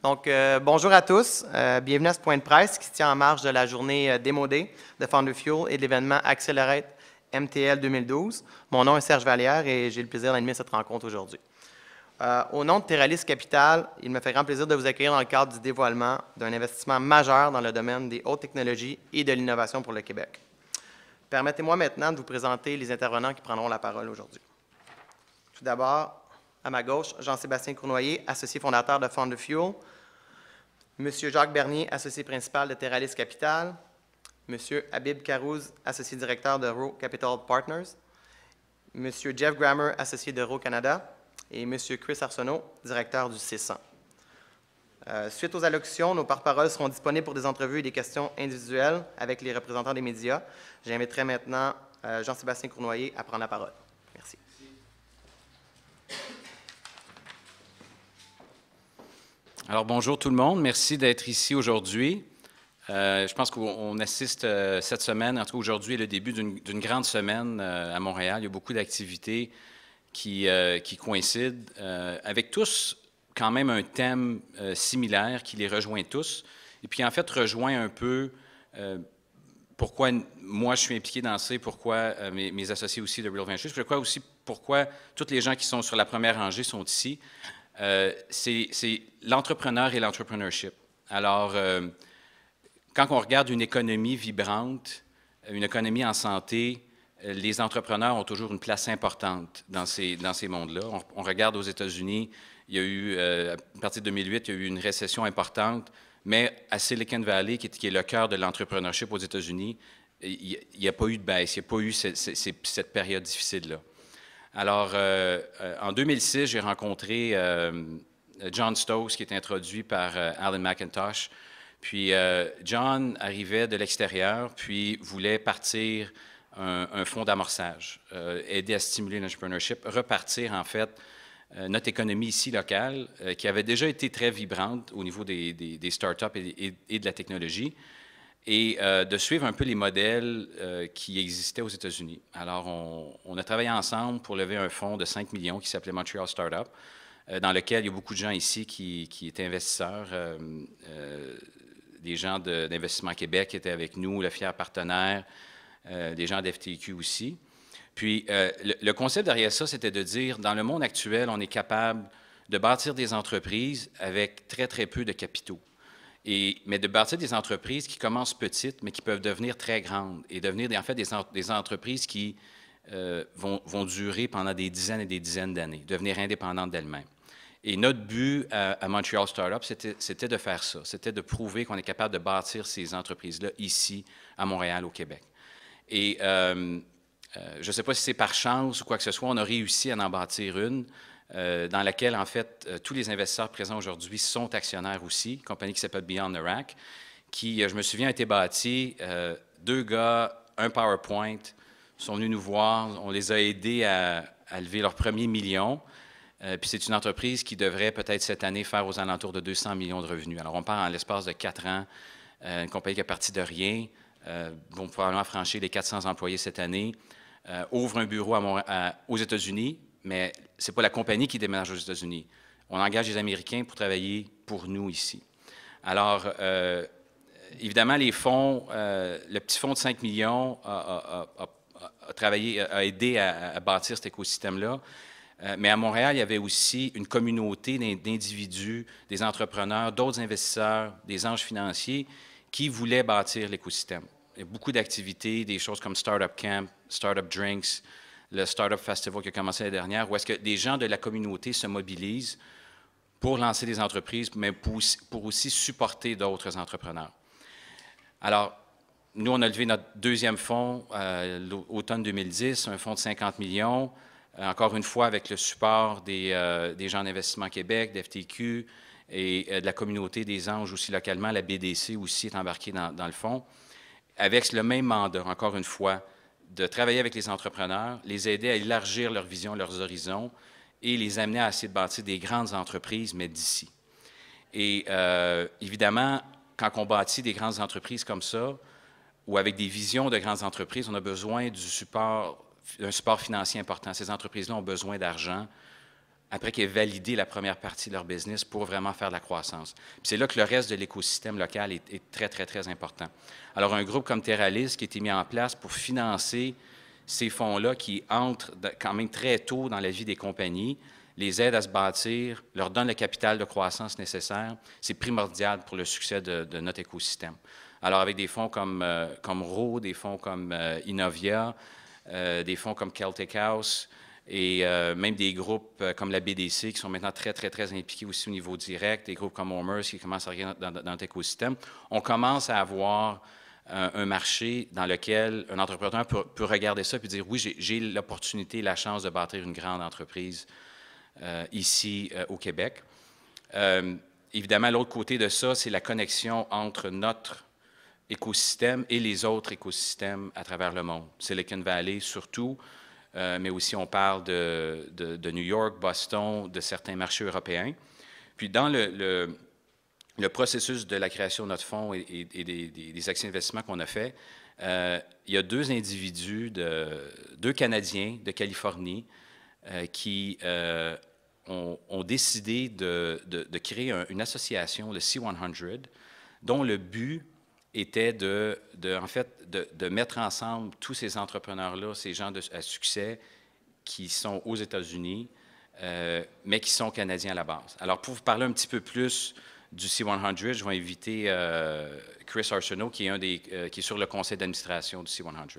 Donc, bonjour à tous. Bienvenue à ce point de presse qui se tient en marge de la journée Demo Day de Founder Fuel et de l'événement Accelerate MTL 2012. Mon nom est Serge Vallière et j'ai le plaisir d'animer cette rencontre aujourd'hui. Au nom de Teralyst Capital, il me fait grand plaisir de vous accueillir dans le cadre du dévoilement d'un investissement majeur dans le domaine des hautes technologies et de l'innovation pour le Québec. Permettez-moi maintenant de vous présenter les intervenants qui prendront la parole aujourd'hui. Tout d'abord, à ma gauche, Jean-Sébastien Cournoyer, associé fondateur de Founder Fuel. Monsieur Jacques Bernier, associé principal de Teralyst Capital. Monsieur Habib Karouz, associé directeur de Rowe Capital Partners. Monsieur Jeff Grammer, associé de Rowe Canada. Et Monsieur Chris Arsenault, directeur du C100. Suite aux allocutions, nos porte-paroles seront disponibles pour des entrevues et des questions individuelles avec les représentants des médias. J'inviterai maintenant Jean-Sébastien Cournoyer à prendre la parole. Merci. Alors, bonjour tout le monde. Merci d'être ici aujourd'hui. Je pense qu'on assiste cette semaine, en tout cas aujourd'hui, est le début d'une grande semaine à Montréal. Il y a beaucoup d'activités qui coïncident, avec tous quand même un thème similaire qui les rejoint tous, et puis en fait rejoint un peu pourquoi moi je suis impliqué dans ça, pourquoi mes associés aussi de Real Ventures, pourquoi tous les gens qui sont sur la première rangée sont ici. C'est l'entrepreneur et l'entrepreneurship. Alors, quand on regarde une économie vibrante, une économie en santé, les entrepreneurs ont toujours une place importante dans ces mondes-là. On regarde aux États-Unis, il y a eu, à partir de 2008, il y a eu une récession importante, mais à Silicon Valley, qui est le cœur de l'entrepreneurship aux États-Unis, il n'y a pas eu de baisse, il n'y a pas eu cette période difficile-là. Alors, en 2006, j'ai rencontré John Stokes, qui est introduit par Alan McIntosh. Puis, John arrivait de l'extérieur, puis voulait partir un fonds d'amorçage, aider à stimuler l'entrepreneurship, repartir, en fait, notre économie ici locale, qui avait déjà été très vibrante au niveau des startups et de la technologie, et de suivre un peu les modèles qui existaient aux États-Unis. Alors, on a travaillé ensemble pour lever un fonds de 5 millions qui s'appelait Montreal Startup, dans lequel il y a beaucoup de gens ici qui étaient investisseurs. Des gens d'Investissement Québec qui étaient avec nous, le fier partenaire, des gens d'FTQ aussi. Puis, le concept derrière ça, c'était de dire, dans le monde actuel, on est capable de bâtir des entreprises avec très, très peu de capitaux. Mais de bâtir des entreprises qui commencent petites, mais qui peuvent devenir très grandes et devenir en fait des entreprises qui vont durer pendant des dizaines et des dizaines d'années, devenir indépendantes d'elles-mêmes. Et notre but à Montreal Startup, c'était de faire ça. C'était de prouver qu'on est capable de bâtir ces entreprises-là ici, à Montréal, au Québec. Et je ne sais pas si c'est par chance ou quoi que ce soit, on a réussi à en bâtir une dans laquelle, en fait, tous les investisseurs présents aujourd'hui sont actionnaires aussi, une compagnie qui s'appelle Beyond the Rack, qui, je me souviens, a été bâtie. 2 gars, un PowerPoint, sont venus nous voir. On les a aidés à lever leur premier million. Puis c'est une entreprise qui devrait peut-être cette année faire aux alentours de 200 millions de revenus. Alors, on part en l'espace de 4 ans. Une compagnie qui est partie de rien, vont probablement franchir les 400 employés cette année, ouvre un bureau aux États-Unis, mais ce n'est pas la compagnie qui déménage aux États-Unis. On engage des Américains pour travailler pour nous ici. Alors, évidemment, les fonds, le petit fonds de 5 millions a aidé à bâtir cet écosystème-là. Mais à Montréal, il y avait aussi une communauté d'individus, des entrepreneurs, d'autres investisseurs, des anges financiers qui voulaient bâtir l'écosystème. Il y a beaucoup d'activités, des choses comme Startup Camp, Startup Drinks, le Startup Festival qui a commencé l'année dernière, où est-ce que des gens de la communauté se mobilisent pour lancer des entreprises, mais pour aussi supporter d'autres entrepreneurs. Alors, nous, on a levé notre deuxième fonds l'automne 2010, un fonds de 50 millions, encore une fois avec le support des gens d'Investissement Québec, d'FTQ et de la communauté des anges aussi localement. La BDC aussi est embarquée dans le fonds, avec le même mandat, encore une fois, de travailler avec les entrepreneurs, les aider à élargir leur vision, leurs horizons et les amener à essayer de bâtir des grandes entreprises, mais d'ici. Et évidemment, quand on bâtit des grandes entreprises comme ça, ou avec des visions de grandes entreprises, on a besoin d'un support financier important. Ces entreprises-là ont besoin d'argent après qu'ils aient validé la première partie de leur business pour vraiment faire de la croissance. Puis c'est là que le reste de l'écosystème local est très, très, très important. Alors, un groupe comme Terralis qui a été mis en place pour financer ces fonds-là qui entrent quand même très tôt dans la vie des compagnies, les aident à se bâtir, leur donnent le capital de croissance nécessaire, c'est primordial pour le succès de notre écosystème. Alors, avec des fonds comme RO, des fonds comme Innovia, des fonds comme Celtic House et même des groupes comme la BDC qui sont maintenant très, très, très impliqués aussi au niveau direct, des groupes comme Homers qui commencent à regarder dans notre écosystème, on commence à avoir un marché dans lequel un entrepreneur peut regarder ça et dire, oui, j'ai l'opportunité, la chance de bâtir une grande entreprise ici au Québec. Évidemment, l'autre côté de ça, c'est la connexion entre notre écosystème et les autres écosystèmes à travers le monde. Silicon Valley surtout, mais aussi on parle de New York, Boston, de certains marchés européens. Puis dans le processus de la création de notre fonds et des actions d'investissement qu'on a fait, il y a deux individus, deux Canadiens de Californie qui ont décidé de créer une association, le C100, dont le but était en fait, de mettre ensemble tous ces entrepreneurs-là, ces gens à succès qui sont aux États-Unis, mais qui sont Canadiens à la base. Alors, pour vous parler un petit peu plus du C100, je vais inviter Chris Arsenault, qui est sur le conseil d'administration du C100.